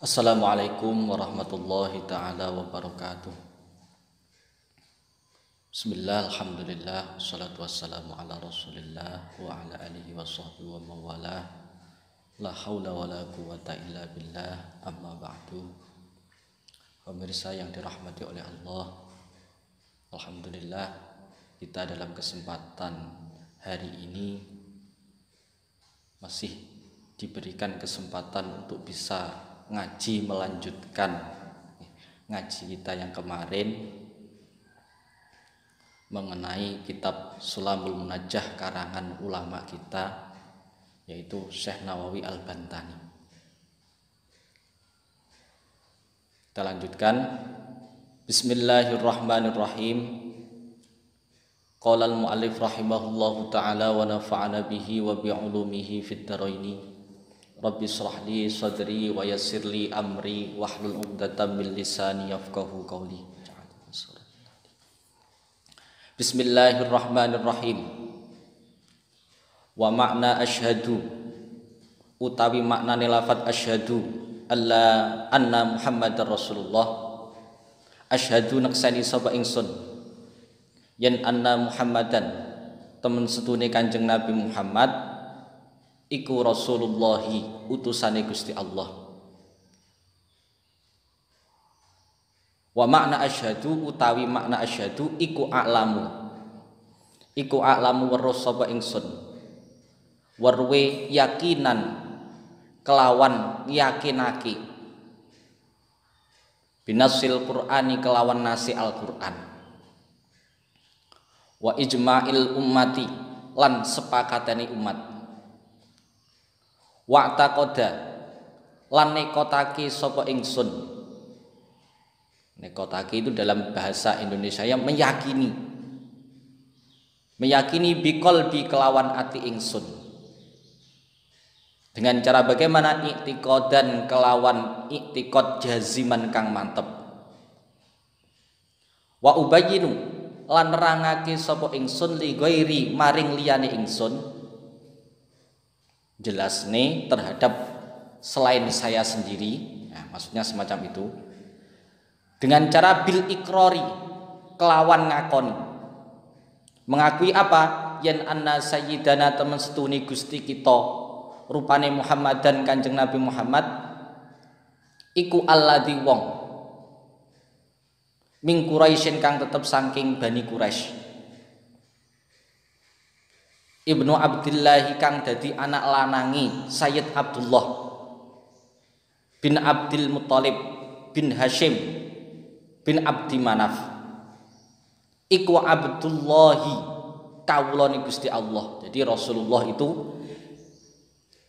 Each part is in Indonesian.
Assalamualaikum warahmatullahi ta'ala wabarakatuh. Bismillah, alhamdulillah, wassalatu wassalamu ala rasulillah wa ala alihi wa sahbihi wa mawalah. La hawla wa la quwata illa billah, amma ba'du. Pemirsa yang dirahmati oleh Allah, alhamdulillah kita dalam kesempatan hari ini masih diberikan kesempatan untuk bisa ngaji, melanjutkan ngaji kita yang kemarin mengenai kitab Sulamul Munajjah karangan ulama kita, yaitu Syekh Nawawi Al-Bantani. Kita lanjutkan. Bismillahirrahmanirrahim. Qala al-mu'allif rahimahullahu ta'ala wa nafa'ana bihi wa bi'ulumihi fid dharaini. Rabbi shrah li sadri wa yassir li amri wahlul 'uqdatam min lisani yafqahu qawli. Bismillahirrahmanirrahim. Wa makna asyhadu utawi maknane lafaz asyhadu alla anna Muhammadar Rasulullah. Asyhadu naksani sapa ingsun yen anna Muhammadan temen setune Kanjeng Nabi Muhammad iku Rasulullahi utusane Gusti Allah. Wa makna asyhadu utawi makna asyhadu iku a'lamu weruh sapa ingsun werwe yakinan kelawan yakinake binasil Qur'ani kelawan nasi Al-Qur'an wa ijma'il ummati lan sepakatane umat wa taqoda lan nekotake sapa ingsun. Nekotake itu dalam bahasa Indonesia yang meyakini biqalbi kelawan ati ingsun. Dengan cara bagaimana? I'tiqadan kelawan i'tiqad jaziman kang mantep. Wa ubayyinu lan nerangake sapa ingsun li ghairi maring liyane ingsun, jelasne terhadap selain saya sendiri. Nah, maksudnya semacam itu. Dengan cara bil ikrori kelawan ngakoni. Mengakui apa? Yen anna sayyidana temen setuni Gusti kita rupane Muhammad dan Kanjeng Nabi Muhammad iku alladzi wong min Quraisyin kang tetep saking Bani Quraisy. Ibnu Abdillah kang dadi anak lanangi Sayyid Abdullah bin Abdul Muthalib bin Hashim bin Abdi Manaf. Iku Abdullahi kawulane Gusti Allah. Jadi Rasulullah itu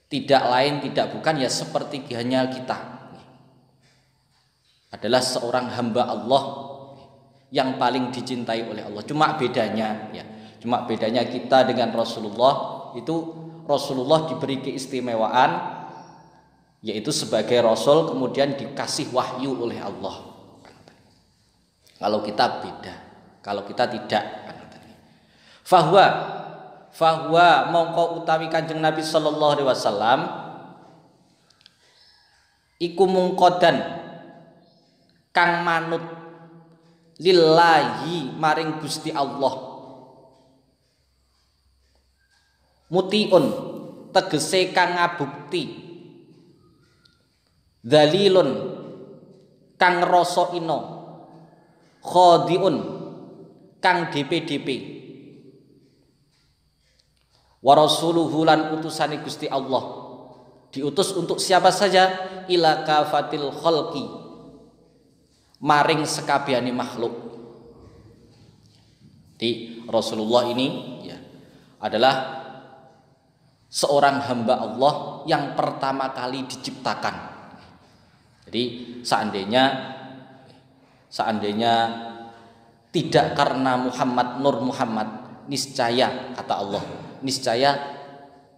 tidak lain tidak bukan ya seperti hanya kita, adalah seorang hamba Allah yang paling dicintai oleh Allah. Cuma bedanya kita dengan Rasulullah itu, Rasulullah diberi keistimewaan yaitu sebagai Rasul kemudian dikasih wahyu oleh Allah. Kalau kita beda, kalau kita tidak. Fahuwa mongko utawi Kanjeng Nabi sallallahu alaihi wasallam iku mungkodan kang manut lillahi maring Gusti Allah. Mutiun tegese kang ngabukti, dalilun kang rasa ino, khadiun kang DP wa rasuluhu lan utusane Gusti Allah diutus untuk siapa saja? Ila kafatil khalqi maring sekabehane makhluk. Di Rasulullah ini ya adalah seorang hamba Allah yang pertama kali diciptakan. Jadi seandainya tidak karena Muhammad Nur Muhammad, niscaya kata Allah, niscaya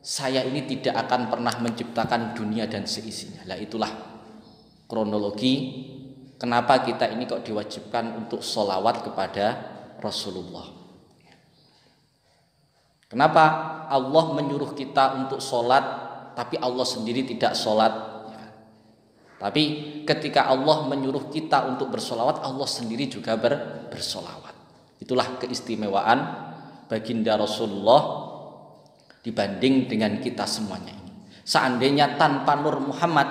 saya ini tidak akan pernah menciptakan dunia dan seisinya. Lah itulah kronologi kenapa kita ini kok diwajibkan untuk sholawat kepada Rasulullah. Kenapa Allah menyuruh kita untuk sholat tapi Allah sendiri tidak sholat? Tapi ketika Allah menyuruh kita untuk bersolawat, Allah sendiri juga bersolawat. Itulah keistimewaan baginda Rasulullah dibanding dengan kita semuanya ini. Seandainya tanpa Nur Muhammad,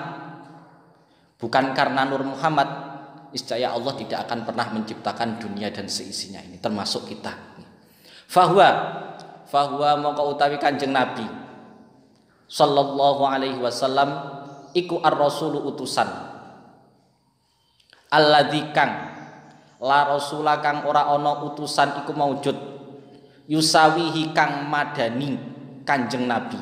bukan karena Nur Muhammad, niscaya Allah tidak akan pernah menciptakan dunia dan seisinya ini, termasuk kita. Fahuwa maka utawi Kanjeng Nabi sallallahu alaihi wasallam iku ar-rasulu utusan alladzi kang la rasula kang ora ana utusan iku maujud yusawihi kang madani Kanjeng Nabi.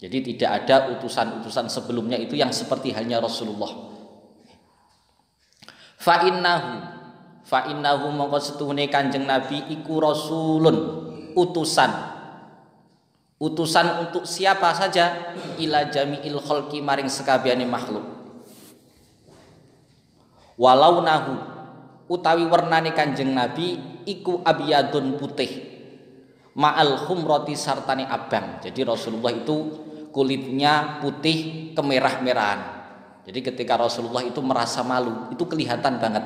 Jadi tidak ada utusan-utusan sebelumnya itu yang seperti halnya Rasulullah. Fa innahu mongko setuhune Kanjeng Nabi iku rasulun, utusan untuk siapa saja, ila jami'il khalqi maring sekabehane makhluk. Walau nahu utawi warnane Kanjeng Nabi iku abyadun putih ma'al khumrati sartane abang. Jadi Rasulullah itu kulitnya putih kemerah-merahan. Jadi ketika Rasulullah itu merasa malu, itu kelihatan banget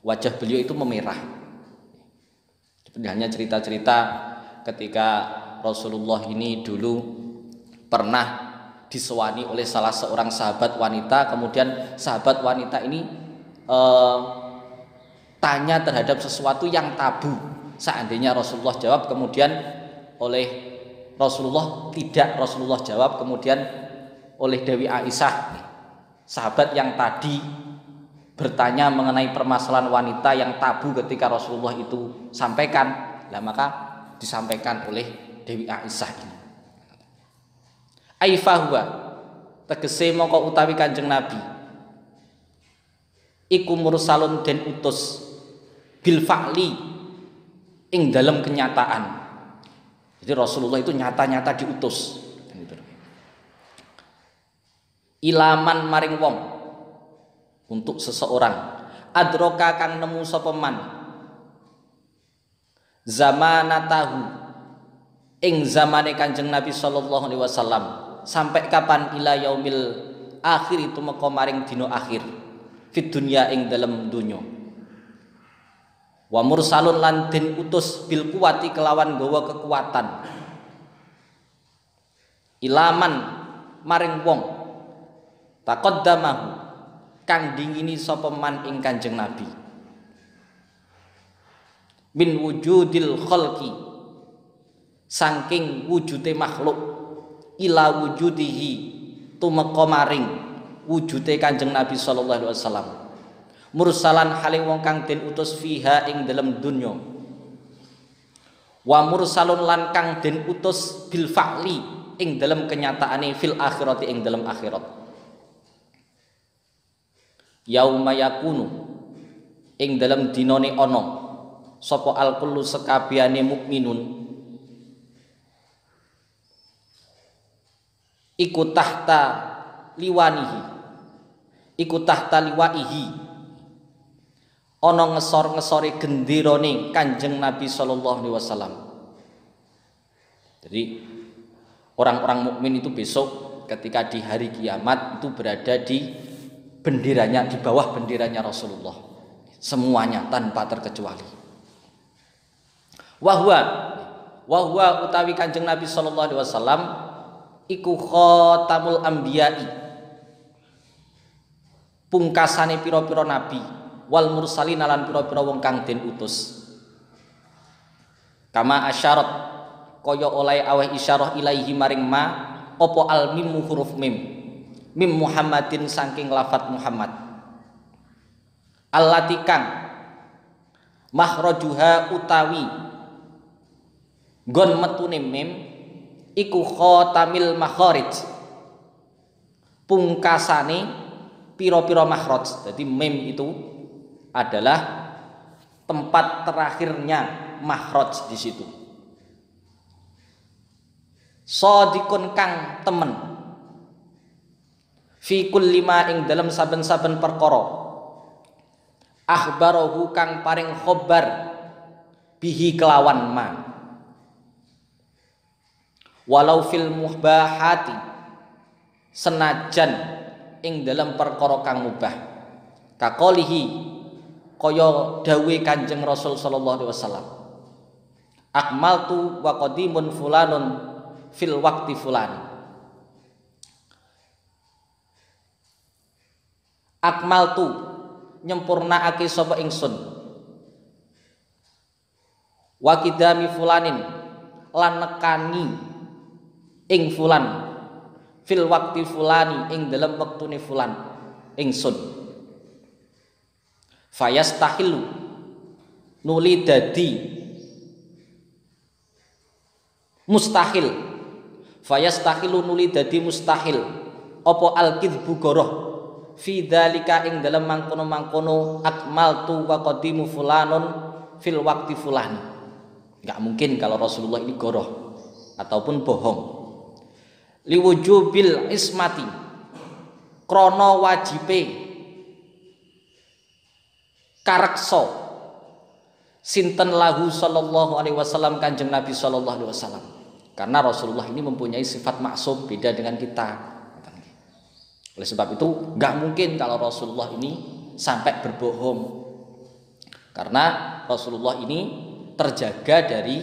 wajah beliau itu memerah. Hanya cerita-cerita ketika Rasulullah ini dulu pernah disewani oleh salah seorang sahabat wanita, kemudian sahabat wanita ini tanya terhadap sesuatu yang tabu. Seandainya Rasulullah jawab, kemudian oleh Rasulullah jawab, kemudian oleh Dewi Aisyah, sahabat yang tadi bertanya mengenai permasalahan wanita yang tabu ketika Rasulullah itu sampaikan, maka disampaikan oleh Dewi Aisyah ini. Aifahuwa tegese mongko utawi Kanjeng Nabi iku mursalun den utus bil fa'li ing dalam kenyataan. Jadi Rasulullah itu nyata-nyata diutus. Ilaman maring wong, untuk seseorang, adroka kang nemu sapa man zamanatahu ing zamane Kanjeng Nabi sallallahu alaihi wasallam, sampai kapan ila yaumil akhir itu meka maring dina akhir fit dunya ing dalam dunya. Wa mursalun lan den utus bil kuwati kelawan gawa kekuatan, ilaman maring wong taqaddamahu kang dingini sapa man ing Kanjeng Nabi min wujudil khalqi saking wujude makhluk ila wujudihi tumeka maring wujude Kanjeng Nabi sallallahu alaihi wasallam, mursalan haling wong kang den utus fiha ing dalam dunya, wa mursalun lan kang den utus bil fa'li ing dalam kenyataane fil akhirati ing dalam akhirat. Yauma yakunu ing dalam dinane ana sapa al kullu sekabehane mukminun iku tahta liwanihi, iku tahta liwaihi, ana ngesor-ngesore gendirane Kanjeng Nabi sallallahu alaihi wasallam. Jadi orang-orang mukmin itu besok ketika di hari kiamat itu berada di benderanya, di bawah benderanya Rasulullah, semuanya tanpa terkecuali. Wahwa utawi Kanjeng Nabi sallallahu alaihi wasallam iku khatamul anbiya'i, pungkasane pira-pira nabi, wal mursalin lan pira-pira wong kang den utus. Kama asyarat kaya oleh aweh isyarah ilaihi maring ma apa al mim huruf mim Muhammadin saking lafat Muhammad, allati kang makhrajuha utawi nggon metune mim iku khatamil makharij, pungkasane pira-pira makhraj. Jadi mim itu adalah tempat terakhirnya makhraj di situ. Shadiqun kang temen fi kulli ma ing dalam saben-saben perkara, akhbarahu kang paring khobar bihi kelawan ma, walau fil muhbahati senajan ing dalam perkara kang mubah. Kaqolihi kaya dawe Kanjeng Rasul sallallahu alaihi wasallam. Akmaltu wa qadimun fulanun fil waqti fulani. Akmaltu nyempurnaake sapa ingsun wa qidami fulanin lan nekani ing fulan fil waqti fulani ing dalam wektune fulan ingsun fayastahilu nuli dadi mustahil fayastahilu nuli dadi mustahil apa al-kidbu goroh fi dzalika ing dalam mangkono-mangkono akmaltu wa qadimu fulanun fil waqti fulani. Enggak mungkin kalau Rasulullah ini goroh ataupun bohong. Liwujubil ismati krana wajibe kareksa sinten lahu sallallahu alaihi wasallam Kanjeng Nabi sallallahu alaihi wasallam. Karena Rasulullah ini mempunyai sifat maksum beda dengan kita. Oleh sebab itu enggak mungkin kalau Rasulullah ini sampai berbohong. Karena Rasulullah ini terjaga dari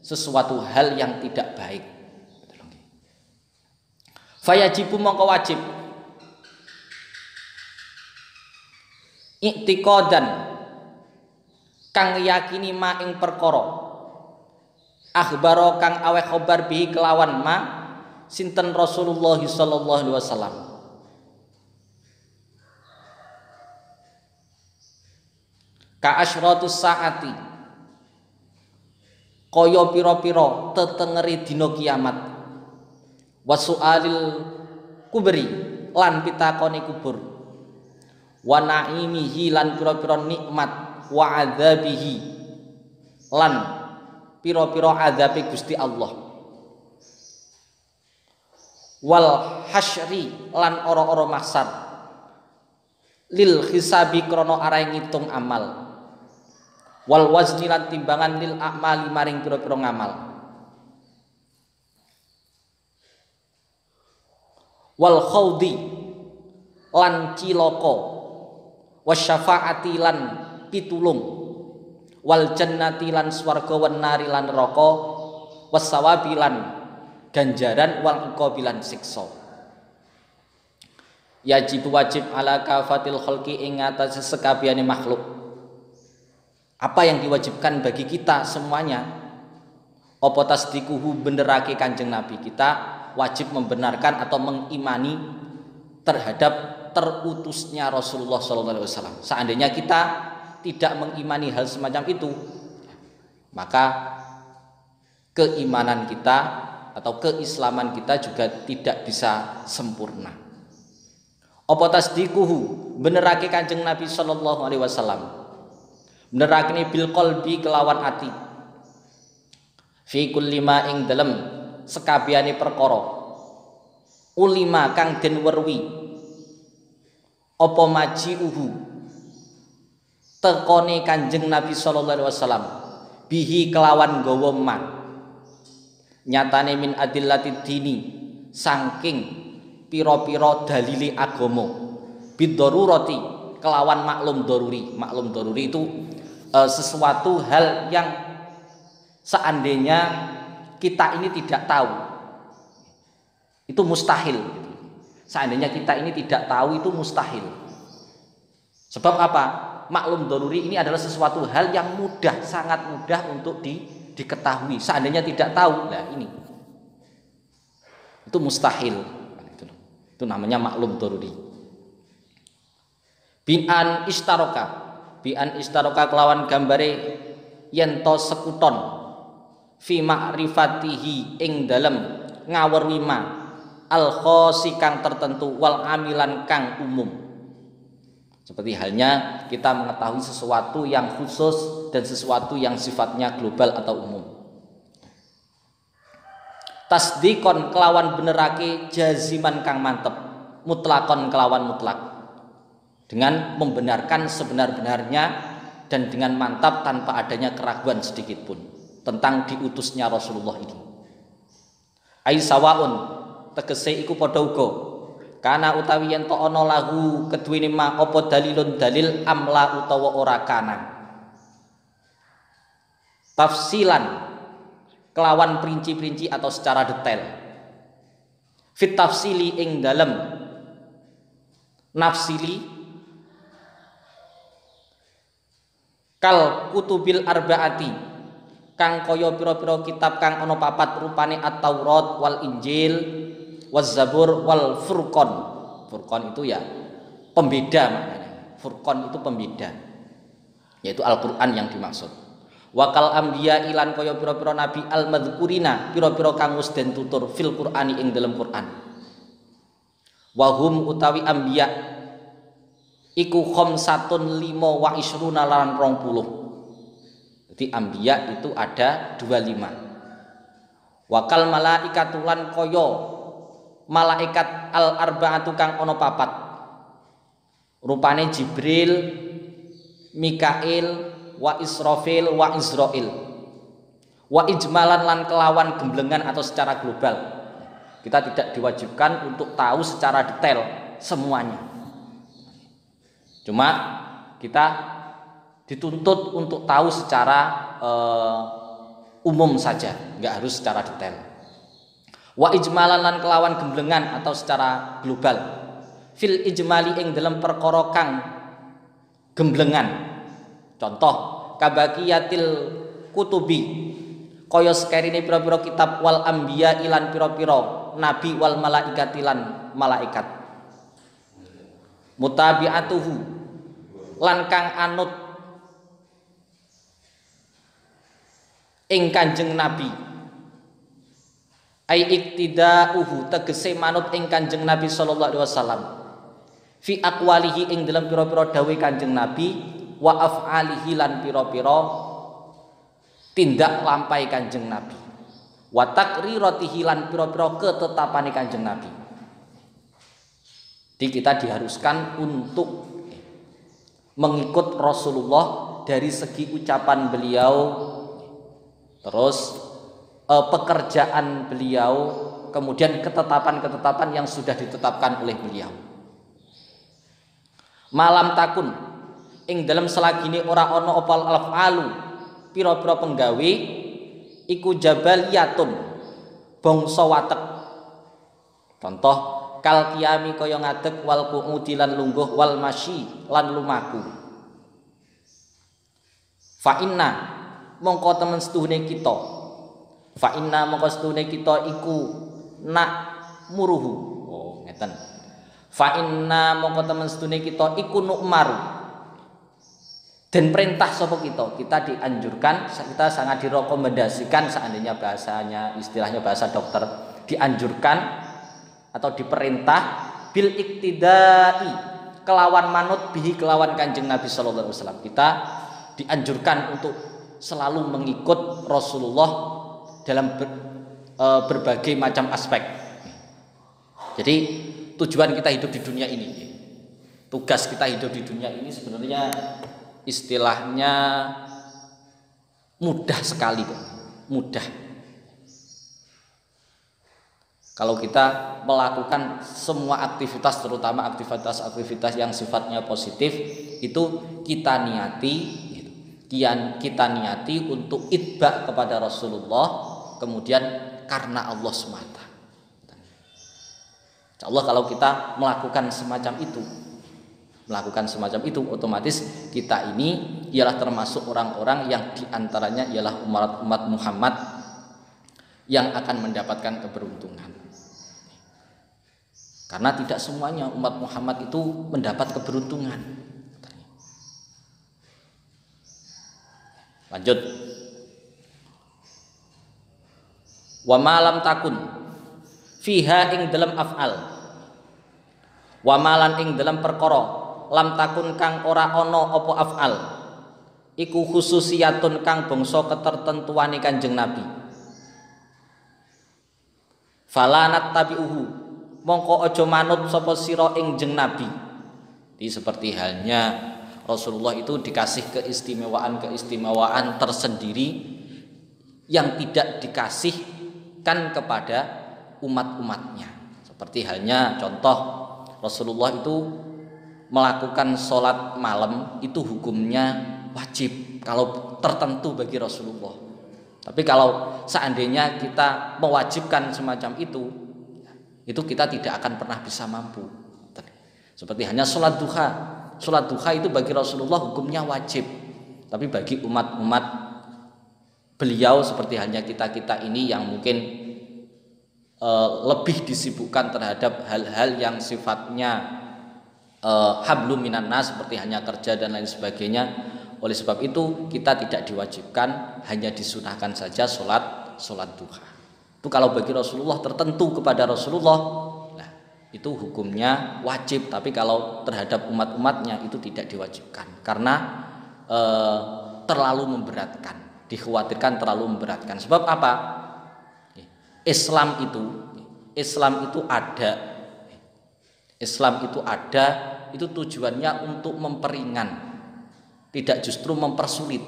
sesuatu hal yang tidak baik. Fayajibu mongko wajib i'tiqadan kang yakini ma ing perkara akhbaro kang aweh khobar bihi kelawan ma sinten Rasulullah sallallahu alaihi wasallam. Ka asyratus saati kaya pira-pira tetengeri dina kiamat wasu'alil kubri lan pitakone kubur wa naimihi lan pira-pira nikmat wa adzabihi lan pira-pira azabe Gusti Allah wal hasyri lan ora-ora mahsyar lil hisabi krana arahe ngitung amal wal wazni lan timbangan lil a'mali maring pira-pira ngamal wal khawdi lan cilaka wasyafaati lan pitulung wal jannati lan swarga wan nari lan neraka wasawabi lan ganjaran wal iqabi lan siksa. Yajib wajib ala kafatil khalqi ing atase sekabehane makhluk. Apa yang diwajibkan bagi kita semuanya? Apa tasdikuhu benerake Kanjeng Nabi, kita wajib membenarkan atau mengimani terhadap terutusnya Rasulullah SAW. Seandainya kita tidak mengimani hal semacam itu, maka keimanan kita atau keislaman kita juga tidak bisa sempurna. Apa tasdikuhu benerake Kanjeng Nabi SAW, benerakne bil qalbi kelawan ati fi kulli ma ing dalem sekabehane perkara ulima kang den werwi apa majiuhu tekone Kanjeng Nabi sallallahu alaihi wasallam bihi kelawan gawa ma nyatane min adillatid dini saking pira-pira dalile agama biddarurati kelawan maklum daruri. Maklum daruri itu sesuatu hal yang seandainya kita ini tidak tahu itu mustahil. Seandainya kita ini tidak tahu itu mustahil. Sebab apa? Maklum daruri ini adalah sesuatu hal yang mudah, sangat mudah untuk diketahui. Seandainya tidak tahu, nah ini itu mustahil. Itu namanya maklum daruri. Bi'an istaroka kelawan gambare yen to sekuton fi ma'rifatihi ing dalem ngawerwi ma al khosi kang tertentu wal amilan kang umum. Seperti halnya kita mengetahui sesuatu yang khusus dan sesuatu yang sifatnya global atau umum. Tasdikon kelawan benerake jaziman kang mantep, mutlakon kelawan mutlak, dengan membenarkan sebenar-benarnya dan dengan mantap tanpa adanya keraguan sedikit pun tentang diutusnya Rasulullah ini. Ai sawaun tegese iku padha uga Kana utawi yen to ana lahu keduwene ma apa dalilun dalil amla utawa ora kana. Tafsilan kelawan perinci-perinci atau secara detail. Fit tafsili ing dalem nafsili kal kutubil arbaati kang kaya pira-pira kitab kang ana papat rupane at-Taurat wal Injil waz Zabur wal Furqan. Furqan itu ya pembeda maknanya. Furqan itu pembeda, yaitu Al-Qur'an yang dimaksud. Wakal anbiya ilan kaya pira-pira nabi al-madzkurina pira-pira kang wis den tutur fil Qur'ani ing dalam Qur'an. Wahum utawi anbiya iku khamsatun 25 lan 20. Jadi anbiya itu ada 25. Wakal malaikatulan kaya malaikat al-arba'atu kang ana papat. Rupane Jibril, Mikail, wa Israfil, wa Israil. Wa ijmalan lan kelawan gemblengan atau secara global. Kita tidak diwajibkan untuk tahu secara detail semuanya. Cuma kita dituntut untuk tahu secara umum saja, nggak harus secara detail. Wa ijmalan lan kelawan gemblengan atau secara global. Fil ijmali ing dalam perkara kang gemblengan. Contoh kabaqiyatil kutubi kaya sekerine pira-pira kitab wal anbiya ilan pira-pira nabi wal malaikatilan malaikat. Mutabi'atuhu lan kang anut ing Kanjeng Nabi. Ai iktidauhu tegese manut ing Kanjeng Nabi sallallahu alaihi wasallam. Fi aqwalihi ing dalam pira-pira dawuh Kanjeng Nabi wa af'alihi lan pira-pira tindak lampai Kanjeng Nabi. Wa taqriratihi lan pira-pira ketetapane Kanjeng Nabi. Jadi kita diharuskan untuk mengikut Rasulullah dari segi ucapan beliau, terus pekerjaan beliau, kemudian ketetapan-ketetapan yang sudah ditetapkan oleh beliau. Malam takun ing dalam selagine ora ana opal al-alu pira-pira penggawe iku jabaliyatun bangsa watek. Contoh kal qiyami kaya ngadeg wal qu'udi lan lungguh wal masyi lan lumaku. Fa inna mongko temen setuhune kita. Fa inna mongko setuhune kita iku nak muruhu. Oh, ngeten. Fa inna mongko temen setuhune kita iku nu'maru. Dan perintah sapa kita dianjurkan, kita sangat direkomendasikan, seandainya bahasanya istilahnya bahasa dokter, dianjurkan atau diperintah bil iktidai kelawan manut bihi kelawan Kanjeng Nabi sallallahu alaihi wasallam. Kita dianjurkan untuk selalu mengikut Rasulullah dalam berbagai macam aspek. Jadi tujuan kita hidup di dunia ini, tugas kita hidup di dunia ini sebenarnya istilahnya mudah sekali, mudah. Kalau kita melakukan semua aktivitas, terutama aktivitas-aktivitas yang sifatnya positif, itu kita niati untuk itba kepada Rasulullah, kemudian karena Allah semata. Insyaallah kalau kita melakukan semacam itu, otomatis kita ini ialah termasuk orang-orang yang diantaranya ialah umat Muhammad yang akan mendapatkan keberuntungan. Karena tidak semuanya umat Muhammad itu mendapat keberuntungan. Lanjut. Wa malam takun fiha ing dalam af'al. Wa malan ing dalam perkara lam takun kang ora ana apa af'al iku khususiyatun kang bangsa ketertentuane Kanjeng Nabi. Falanat tabi'uhu mongko aja manut sapa sira ing jeng Nabi. Jadi seperti halnya Rasulullah itu dikasih keistimewaan tersendiri yang tidak dikasihkan kepada umat-umatnya. Seperti halnya contoh Rasulullah itu melakukan sholat malam itu hukumnya wajib kalau tertentu bagi Rasulullah. Tapi kalau seandainya kita mewajibkan semacam itu kita tidak akan pernah bisa mampu. Seperti hanya sholat duha. Sholat duha itu bagi Rasulullah hukumnya wajib. Tapi bagi umat-umat beliau seperti hanya kita-kita ini yang mungkin lebih disibukkan terhadap hal-hal yang sifatnya hablum minan nas, seperti hanya kerja dan lain sebagainya. Oleh sebab itu kita tidak diwajibkan, hanya disunahkan saja sholat duha. Itu kalau bagi Rasulullah, tertentu kepada Rasulullah, nah itu hukumnya wajib. Tapi kalau terhadap umat-umatnya itu tidak diwajibkan karena terlalu memberatkan, dikhawatirkan terlalu memberatkan. Sebab apa? Islam itu ada itu tujuannya untuk memperingan, tidak justru mempersulit.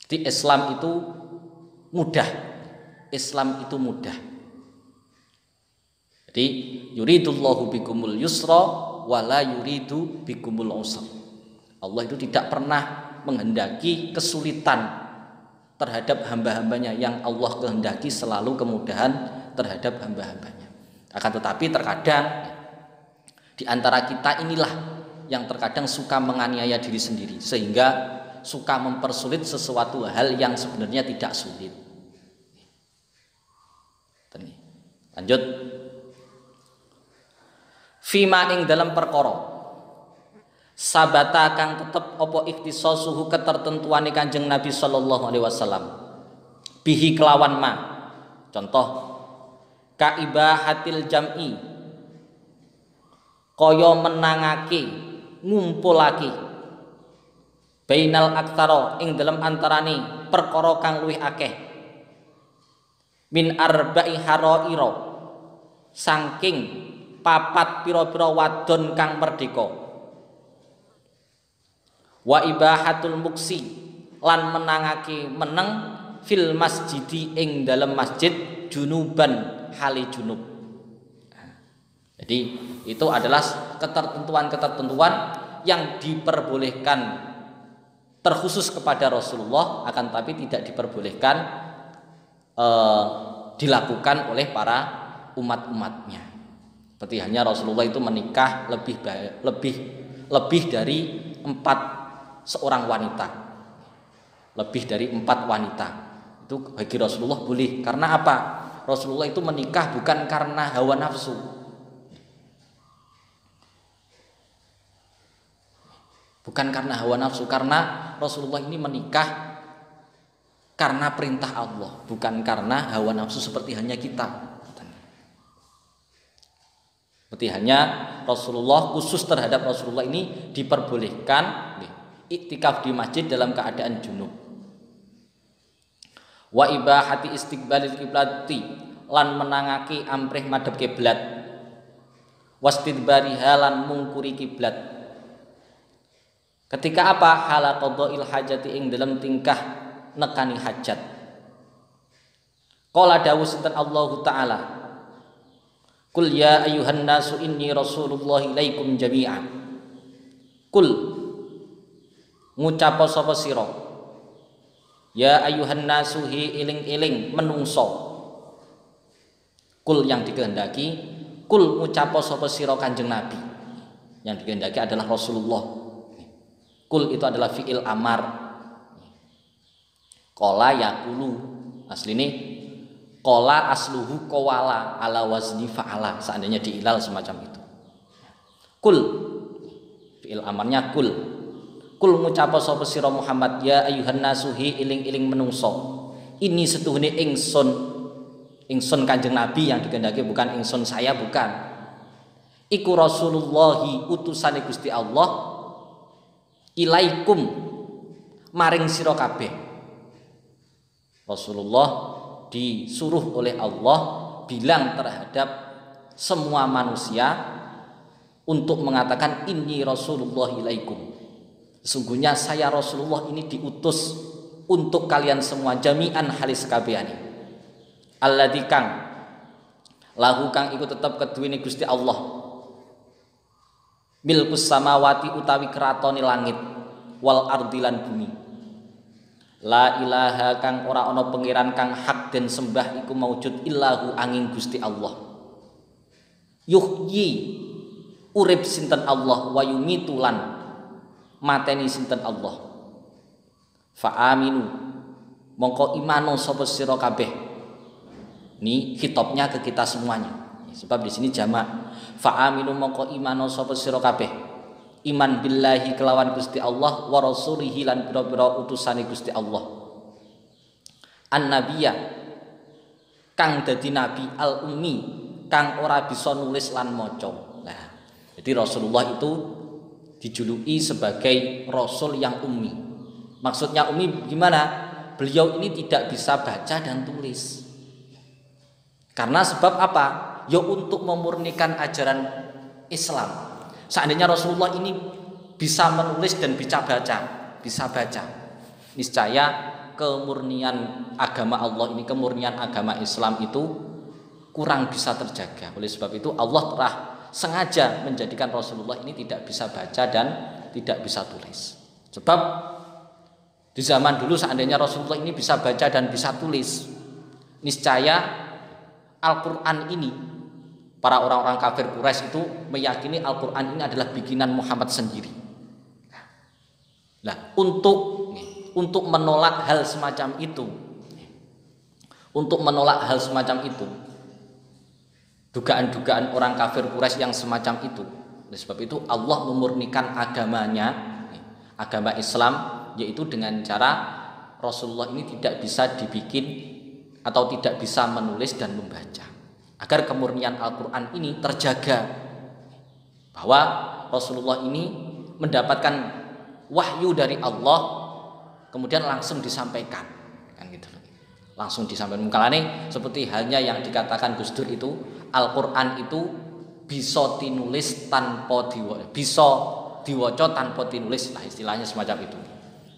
Jadi Islam itu mudah. Jadi yuridullahu bikumul yusra wala yuridu bikumul usra. Allah itu tidak pernah menghendaki kesulitan terhadap hamba-hambanya. Yang Allah kehendaki selalu kemudahan terhadap hamba-hambanya. Akan tetapi terkadang di antara kita inilah yang terkadang suka menganiaya diri sendiri, sehingga suka mempersulit sesuatu hal yang sebenarnya tidak sulit. Lanjut. Fima ing dalam perkara sabata kang tetep apa ikhtisasuhu ketertentuane Kanjeng Nabi sallallahu alaihi wasallam bihi kelawan ma. Contoh kaibahatil jam'i, kaya menangake ngumpulake bainal aktsara ing dalam antarane perkara kang luwih akeh min arba'i haraira saking papat pira-pira wadon kang merdeka. Wa ibahatul muksi lan menangake meneng fil masjidi ing dalam masjid junuban hali junub. Jadi itu adalah ketentuan-ketentuan yang diperbolehkan terkhusus kepada Rasulullah, akan tapi tidak diperbolehkan dilakukan oleh para umat-umatnya. Seperti hanya Rasulullah itu menikah lebih dari 4 seorang wanita, lebih dari 4 wanita. Itu bagi Rasulullah boleh. Karena apa? Rasulullah itu menikah bukan karena hawa nafsu. Bukan karena hawa nafsu, karena Rasulullah ini menikah karena perintah Allah, bukan karena hawa nafsu seperti hanya kita. Seperti hanya Rasulullah, khusus terhadap Rasulullah ini diperbolehkan iktikaf di masjid dalam keadaan junub. Wa ibahati istiqbalil kiblati lan menangake amprih madhep kiblat. Wastidbariha lan mungkuri kiblat. Ketika apa? Hala qada'il hajati ing dalam tingkah nekani hajat. Qala dawuh sinten Allah taala, Kul ya ayuhan nasu inni rasulullah ilaikum jami'a. Kul ngucapa sapa sira, ya ayuhan nasu hi iling-iling menungso. Kul yang dikehendaki, kul ngucapa sapa sira Kanjeng Nabi. Yang dikehendaki adalah Rasulullah. Kul itu adalah fi'il amar. Qala yaqulu, asline qala asluhu qawala ala wazni fa'ala, seandainya diilal semacam itu. Kul fi'il amarnya kul. Kul ngucapa sapa sira Muhammad, ya ayuhan nasuhi iling-iling menungso. Ini setuhune ingsun Kanjeng Nabi yang dikehendaki, bukan ingsun saya, bukan. Iku Rasulullahi utusane Gusti Allah ilaikum maring sira kabeh. Rasulullah disuruh oleh Allah bilang terhadap semua manusia untuk mengatakan inni Rasulullah ilaikum. Sesungguhnya saya Rasulullah ini diutus untuk kalian semua, jami'an halis kabehane. Alladzi kang lahu kang iku tetep keduwene Gusti Allah milkus samawati utawi kratone langit wal ardi lan bumi. La ilaha kang ora ana pangeran kang hak den sembah iku maujud illahu angin Gusti Allah. Yuhyi urip sinten Allah wa yumitu lan mateni sinten Allah. Fa aminu mongko imano sapa sira kabeh. Ini hitopnya ke kita semuanya. Sebab di sini jamak. Fa aminu mongko imano sapa sira kabeh. Iman billahi kelawan Gusti Allah wa rasulihi lan pira-pira utusane Gusti Allah. An-nabiyya kang dadi nabi al-ummi kang ora bisa nulis lan maca. Nah, jadi Rasulullah itu dijuluki sebagai rasul yang ummi. Maksudnya ummi gimana? Beliau ini tidak bisa baca dan tulis. Karena sebab apa? Ya untuk memurnikan ajaran Islam. Seandainya Rasulullah ini bisa menulis dan bisa baca, niscaya kemurnian agama Allah ini, kemurnian agama Islam itu kurang bisa terjaga. Oleh sebab itu Allah telah sengaja menjadikan Rasulullah ini tidak bisa baca dan tidak bisa tulis. Sebab di zaman dulu seandainya Rasulullah ini bisa baca dan bisa tulis, niscaya Al-Quran ini, para orang-orang kafir Quraisy itu meyakini Al-Quran ini adalah bikinan Muhammad sendiri. Nah, untuk menolak hal semacam itu, dugaan-dugaan orang kafir Quraisy yang semacam itu, oleh sebab itu Allah memurnikan agamanya, agama Islam, yaitu dengan cara Rasulullah ini tidak bisa dibikin atau tidak bisa menulis dan membaca, agar kemurnian Al-Quran ini terjaga, bahwa Rasulullah ini mendapatkan wahyu dari Allah kemudian langsung disampaikan, kan gitu, langsung disampaikan. Makanya seperti halnya yang dikatakan Gus Dur itu, Al-Quran itu bisa tinulis tanpa diwaca, bisa diwaca tanpa tinulis, lah istilahnya semacam itu.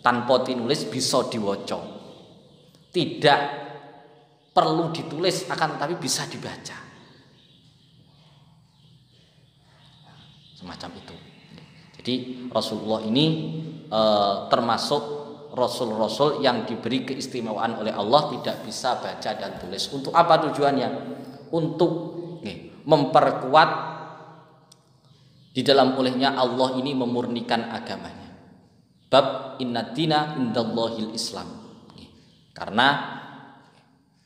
Tanpa tinulis bisa diwaca, tidak perlu ditulis, akan tetapi bisa dibaca, semacam itu. Jadi Rasulullah ini termasuk rasul-rasul yang diberi keistimewaan oleh Allah, tidak bisa baca dan tulis. Untuk apa tujuannya? Untuk memperkuat di dalam olehnya Allah ini memurnikan agamanya. Bab inna dina indallahil Islam, karena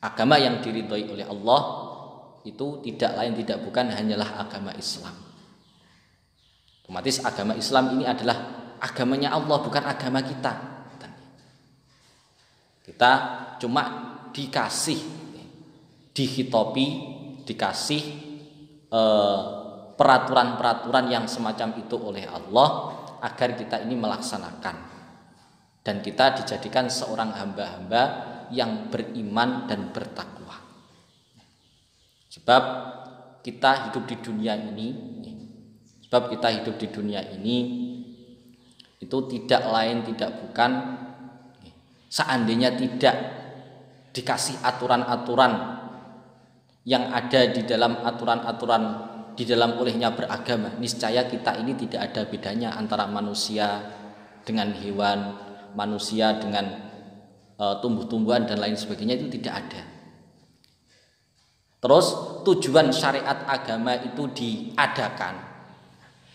agama yang diridhoi oleh Allah itu tidak lain tidak bukan hanyalah agama Islam. Otomatis agama Islam ini adalah agamanya Allah, bukan agama kita. Kita cuma dikasih, dihitopi, dikasih peraturan-peraturan yang semacam itu oleh Allah agar kita ini melaksanakan, dan kita dijadikan seorang hamba-hamba yang beriman dan bertakwa. Sebab kita hidup di dunia ini, itu tidak lain tidak bukan, seandainya tidak dikasih aturan-aturan yang ada di dalam aturan-aturan di dalam olehnya beragama, niscaya kita ini tidak ada bedanya antara manusia dengan hewan, manusia dengan tumbuh-tumbuhan dan lain sebagainya, itu tidak ada. Terus tujuan syariat agama itu diadakan,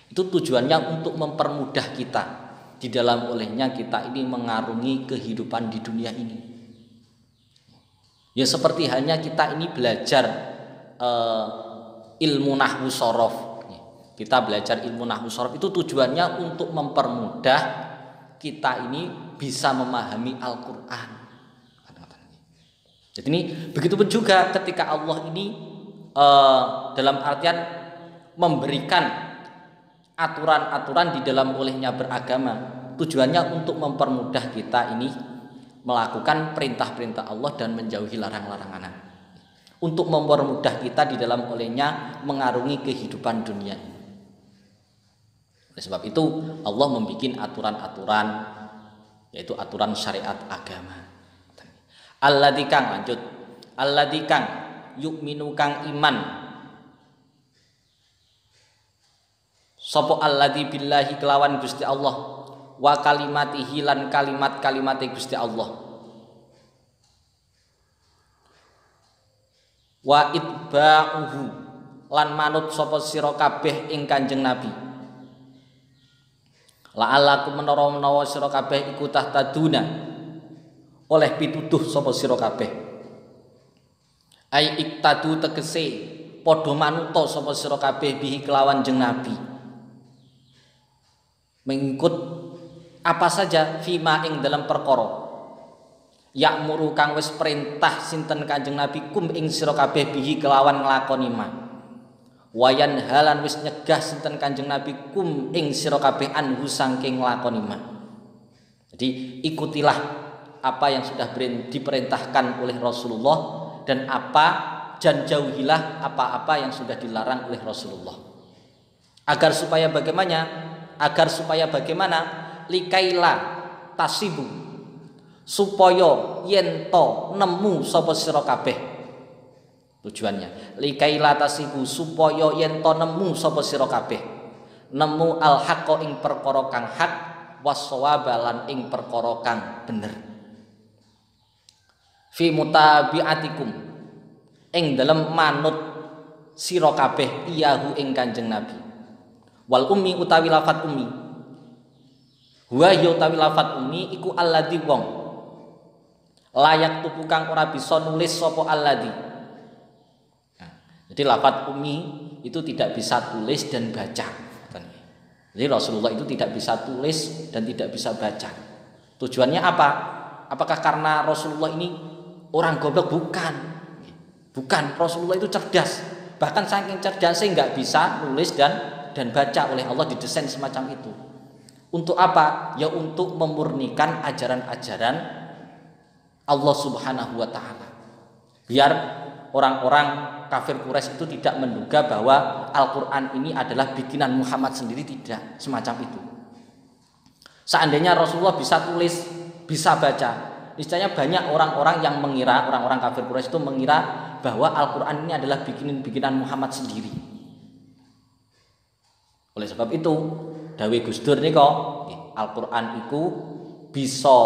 itu tujuannya untuk mempermudah kita di dalam olehnya kita ini mengarungi kehidupan di dunia ini. Ya seperti halnya kita ini belajar ilmu nahwu shorof. Kita belajar ilmu nahwu shorof itu tujuannya untuk mempermudah kita ini bisa memahami Al-Quran. Jadi ini begitupun juga ketika Allah ini dalam artian memberikan aturan-aturan di dalam olehnya beragama, tujuannya untuk mempermudah kita ini melakukan perintah-perintah Allah dan menjauhi larang-larangan, untuk mempermudah kita di dalam olehnya mengarungi kehidupan dunia ini. Oleh sebab itu Allah membuat aturan-aturan, yaitu aturan syariat agama. Alladzi kang, lanjut, alladzi kang yu'minu kang iman sapa alladzi billahi kelawan Gusti Allah wa kalimatihi lan kalimat-kalimate Gusti Allah wa itba'uhu lan manut sapa sira kabeh ing Kanjeng Nabi la'allakum menawa sira kabeh iku tahtaduna oleh pituduh sapa sira kabeh ai iktadu tegese padha manuta sapa sira kabeh bihi kelawan jeng Nabi mengikut apa saja fima ing dalam perkara ya'muru kang wis perintah sinten Kanjeng Nabi kum ing sira kabeh bihi kelawan nglakoni ma wayan halan wis nyegah sinten Kanjeng Nabi kum ing sira kabeh anhu saking nglakoni ma. Jadi ikutilah apa yang sudah diperintahkan oleh Rasulullah dan jauhilah apa-apa yang sudah dilarang oleh Rasulullah agar supaya bagaimana likaila tasibu supaya yen to nemu sapa sira kabeh tujuannya likaila tasibu supaya yen to nemu sapa sira kabeh nemu al haqqa ing perkara kang hak wasawaba lan ing perkara kang bener fi mutabiatikum ing dalem manut sira kabeh iyahu ing Kanjeng Nabi wal ummi utawi lafat ummi huwa ya utawi lafat ummi iku alladzi wong layak tuku kang ora bisa nulis sapa alladzi. Nah, jadi lafat ummi itu tidak bisa tulis dan baca. Jadi Rasulullah itu tidak bisa tulis dan tidak bisa baca. Tujuannya apa? Apakah karena Rasulullah ini orang goblok? Bukan, Rasulullah itu cerdas. Bahkan saking cerdasnya nggak bisa nulis dan baca oleh Allah didesain semacam itu. Untuk apa? Ya untuk memurnikan ajaran-ajaran Allah Subhanahu wa taala. Biar orang-orang kafir Quraisy itu tidak menduga bahwa Al-Qur'an ini adalah bikinan Muhammad sendiri, tidak semacam itu. Seandainya Rasulullah bisa tulis, bisa baca, niscaya banyak orang-orang yang mengira, orang-orang kafir Quraisy itu mengira bahwa Al-Qur'an ini adalah bikinan Muhammad sendiri. Oleh sebab itu, dawuh Gus Dur nika, Al-Qur'an iku bisa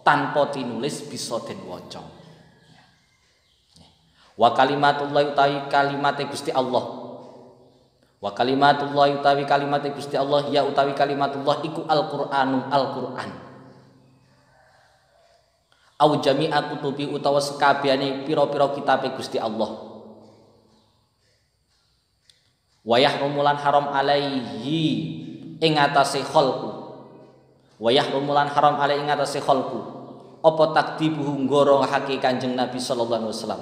tanpa tinulis, bisa den waca. Wa kalimatullah utawi kalimate Gusti Allah. Wa kalimatullah utawi kalimate Gusti Allah ya utawi kalimatullah iku Al-Qur'anu Al-Qur'an. Au jami'a kutubi utawa sekabehane pira-pira kitabe Gusti Allah. Wa yahrumulan haram alaihi ing atase khalqu. Wa yahrumulan haram alaihi ing atase khalqu. Apa takdibuhu nggorohake Kanjeng Nabi sallallahu alaihi wasallam.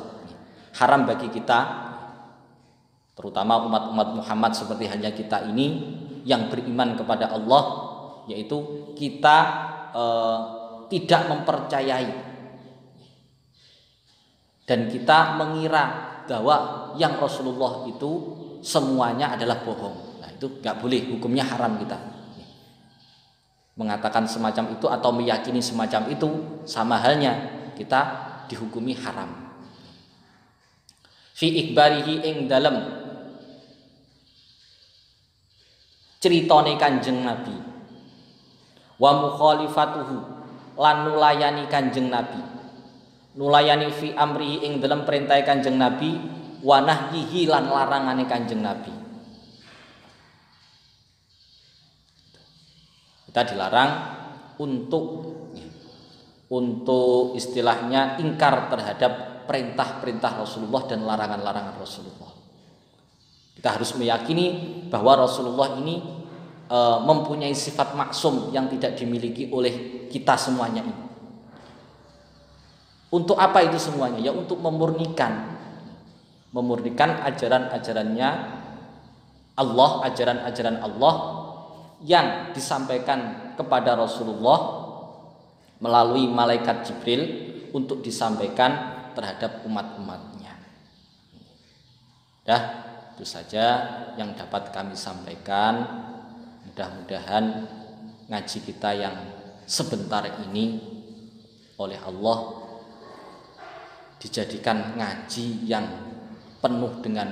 Haram bagi kita, terutama umat-umat Muhammad seperti hanya kita ini yang beriman kepada Allah, yaitu kita tidak mempercayai dan kita mengira bahwa yang Rasulullah itu semuanya adalah bohong. Nah, itu nggak boleh, hukumnya haram kita mengatakan semacam itu atau meyakini semacam itu, sama halnya kita dihukumi haram. Fi ikbarihi ing dalem critane Kanjeng Nabi wa mukhalifatuhu lan nulayani Kanjeng Nabi, nulayani fi amrihi ing dalem perintah Kanjeng Nabi wa nahyihi lan larangane Kanjeng Nabi. Kita dilarang untuk istilahnya ingkar terhadap perintah-perintah Rasulullah dan larangan-larangan Rasulullah. Kita harus meyakini bahwa Rasulullah ini mempunyai sifat maksum yang tidak dimiliki oleh kita semuanya ini. Untuk apa itu semuanya? Ya untuk memurnikan ajaran-ajarannya Allah, ajaran-ajaran Allah yang disampaikan kepada Rasulullah melalui malaikat Jibril untuk disampaikan terhadap umat-umatnya. Itu saja yang dapat kami sampaikan. Mudah-mudahan ngaji kita yang sebentar ini oleh Allah dijadikan ngaji yang penuh dengan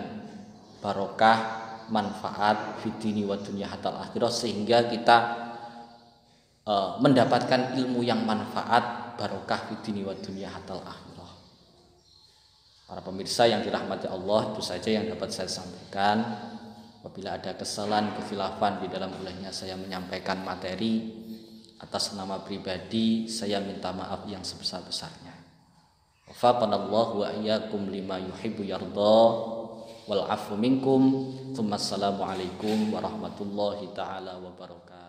barokah, manfaat fitini wa dunya hatal akhirah, sehingga kita mendapatkan ilmu yang manfaat, barokah fitini wa dunya hatal akhirah. Para pemirsa yang dirahmati Allah, itu saja yang dapat saya sampaikan. Apabila ada kesalahan, kekhilafan di dalam ulahnya saya menyampaikan materi, atas nama pribadi saya minta maaf yang sebesar-besarnya. Wafaqanallahu wa iyyakum lima yuhibbu yarda wal afu minkum. Assalamualaikum warahmatullahi taala wabarakatuh.